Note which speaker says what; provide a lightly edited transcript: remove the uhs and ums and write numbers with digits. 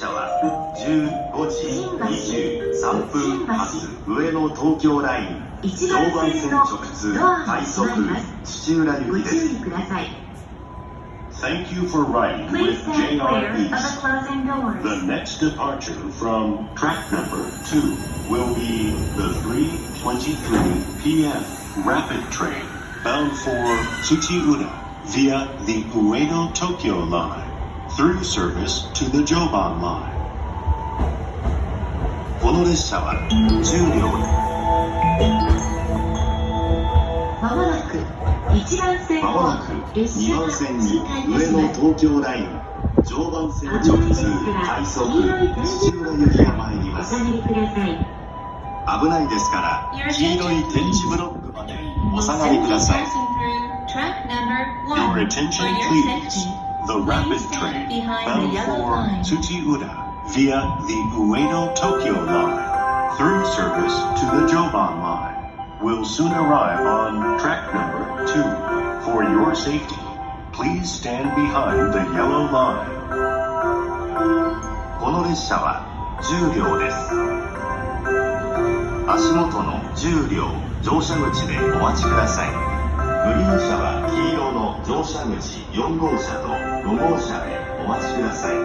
Speaker 1: 車は15時23分発上野東京ライン常磐線直通快速土浦行きです。Thank you for riding with JR East. The next departure from track number 2 will be the 3:23 p.m. rapid train bound for Tsuchiura via the Ueno-Tokyo line through service to the Joban line. この列車は10両
Speaker 2: まもなく2番線に上野東京ライン常磐線直通快速土浦行きが参ります。危ないですから黄色い点字ブロックまでお下がりください。
Speaker 1: Your attention please. The rapid train bound for Tsuchiura via the Ueno-Tokyo line through service to the Joban line will soon arrive on track number 2. For your safety, please stand behind the yellow line. この列車は10両です。足元の10両乗車口でお待ちください。グリーン車は黄色の乗車口4号車と5号車でお待ちください。